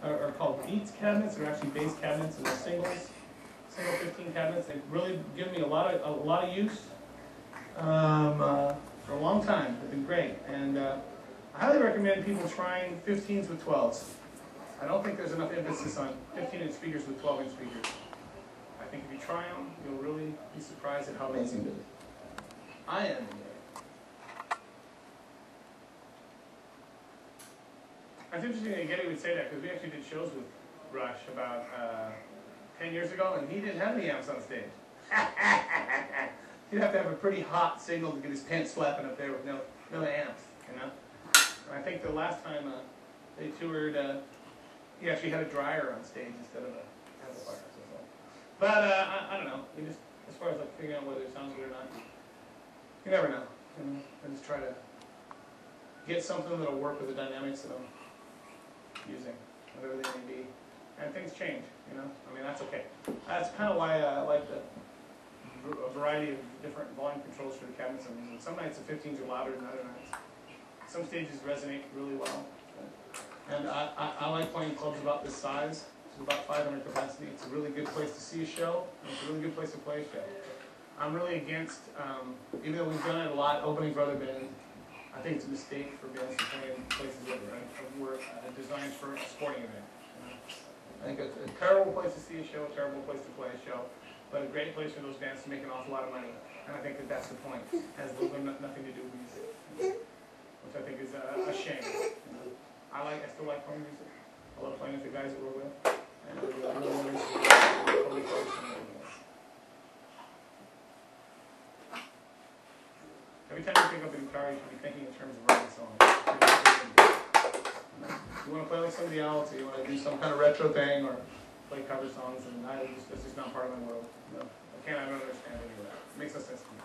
are called Beats cabinets. They're actually bass cabinets, and they're single 15 cabinets. They've really given me a lot of use for a long time. They've been great, and I highly recommend people trying 15s with 12s. I don't think there's enough emphasis on 15-inch speakers with 12-inch speakers. I think if you try them, you'll really be surprised at how amazing it is. I am. It's interesting that Getty would say that, because we actually did shows with Rush about 10 years ago, and he didn't have any amps on stage. He'd have to have a pretty hot signal to get his pants slapping up there with no amps, you know? And I think the last time they toured, he actually had a dryer on stage instead of a amplifier. So. But I don't know. You just, as far as like figuring out whether it sounds good or not, you never know. You know? I just try to get something that'll work with the dynamics that I'm using, whatever they may be. And things change, you know? I mean, that's okay. That's kind of why I like a variety of different volume controls for the cabinets I'm using. Some nights the 15s are louder than other nights. Some stages resonate really well. And I like playing clubs about this size. It's about 500 capacity. It's a really good place to see a show, and it's a really good place to play a show. I'm really against, even though we've done it a lot, opening for other bands, I think it's a mistake for bands to play in places that were designed for a sporting event. You know? I think it's a terrible place to see a show, a terrible place to play a show, but a great place for those bands to make an awful lot of money. And I think that that's the point. It has nothing to do with music, which I think is a shame. You know? I still like playing music. I love playing with the guys that we're with. And I really totally focus on it. Every time you pick up a guitar, you should be thinking in terms of writing songs. You want to play like somebody else, or you want to do some kind of retro thing, or play cover songs, and that's just not part of my world. No, I don't understand any of that. It makes no sense to me.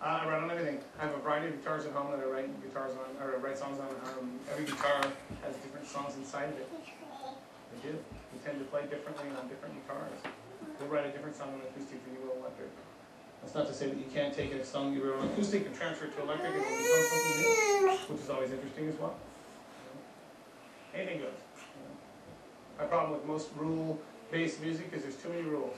I write on everything. I have a variety of guitars at home that I write guitars on, or write songs on. Every guitar has different songs inside of it. They do. We tend to play differently on different guitars. You'll write a different song on acoustic than you will electric. That's not to say that you can't take a song you wrote on acoustic and transfer it to electric and become something new, which is always interesting as well. Anything goes. My problem with most rule-based music is there's too many rules.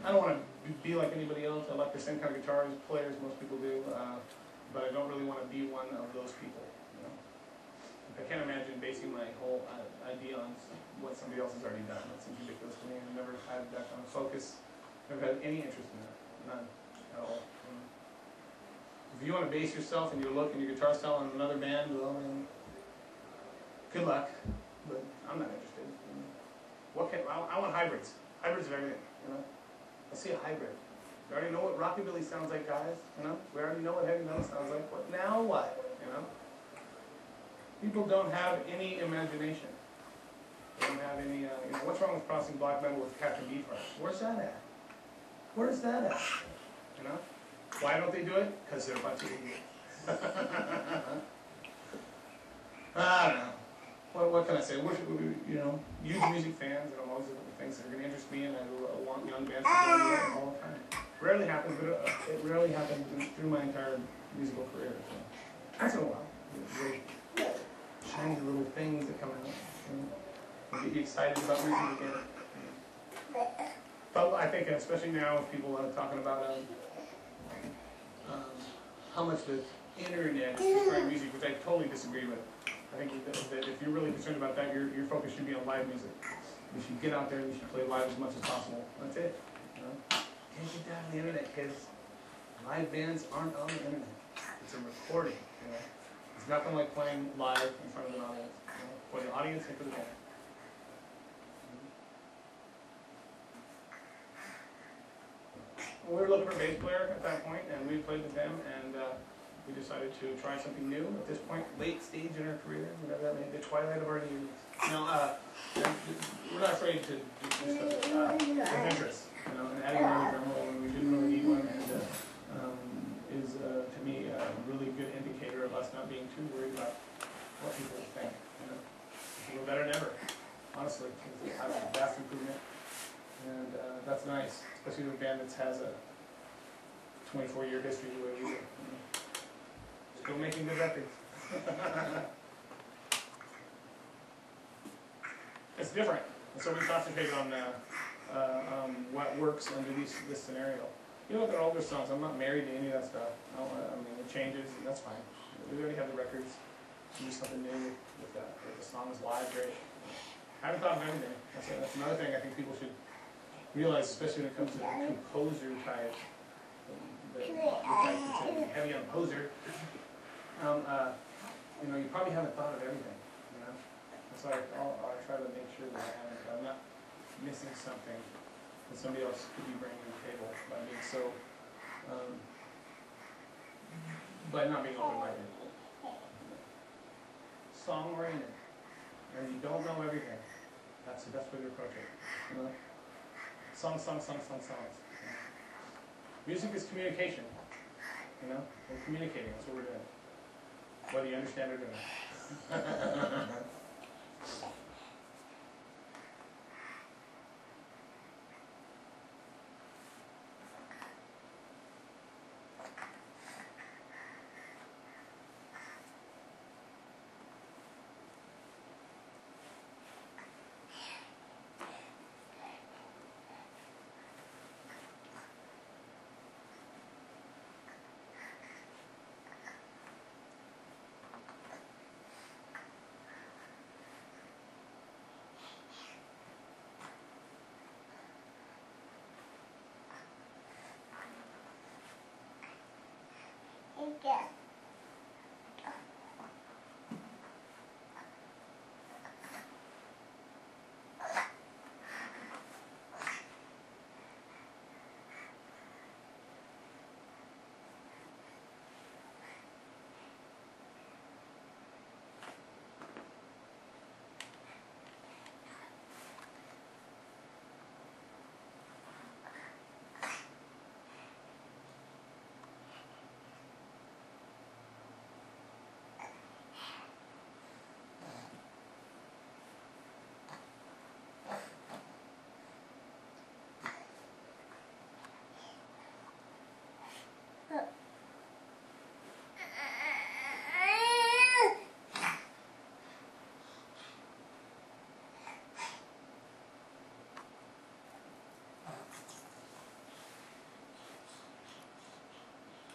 I don't want to be like anybody else. I like the same kind of guitar players most people do, but I don't really want to be one of those people. You know? I can't imagine basing my whole idea on what somebody else has already done. That seems ridiculous to me. I've never had that kind of focus. Never had any interest in that. None at all. If you want to base yourself and your look and your guitar style on another band, well, then good luck. But I'm not interested. I want hybrids. Hybrids of everything. You know. I see a hybrid. We already know what rockabilly sounds like, guys. You know. We already know what heavy metal sounds like. What now? What? You know. People don't have any imagination. They don't have any. You know, what's wrong with crossing black metal with Captain Beefheart? Where's that at? Where's that at? You know. Why don't they do it? Because they're a bunch of idiots. I don't know. What can I say? We're huge music fans, and I'm always looking for things that are going to interest me, and I want young bands to go do it all the time. Rarely happens, but it rarely happens through my entire musical career. So. Once in a while, really shiny little things that come out, and get you excited about music again. But I think, especially now, with people talking about how much the internet is destroying music, which I totally disagree with. I think that if you're really concerned about that, your focus should be on live music. You should get out there and you should play live as much as possible. That's it. You know? Can't get that on the internet, kids. Live bands aren't on the internet. It's a recording. You know? It's nothing like playing live in front of an audience. You know? For the audience and for the band. We were looking for a bass player at that point, and we played with them, and we decided to try something new. At this point, late stage in our career, whatever that may be, the twilight of our years. Now, we're not afraid to do stuff adventurous, you know, and adding another drummer when we didn't really need one, and is to me a really good indicator of us not being too worried about what people think. You know, we're better than ever, honestly. It's a vast improvement. And that's nice, especially with a band that has a 24-year history the way we do. Still making good records. It's different. And so we concentrate on what works under this scenario. You look at older songs, I'm not married to any of that stuff. I mean, it changes, and that's fine. We already have the records. Do something new with that. If the song is live, great. I haven't thought of anything. That's another thing I think people should realize, especially when it comes to the composer type. The type that's heavy on composer. You know, you probably haven't thought of everything. You know, so I try to make sure that I'm not missing something that somebody else could be bringing to the table by being so, by not being open-minded. Song-oriented, and you don't know everything. That's the best way to approach it. You know? Songs. Music is communication. You know, we're communicating. That's what we're doing. Whether you understand it or not.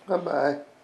Bye-bye.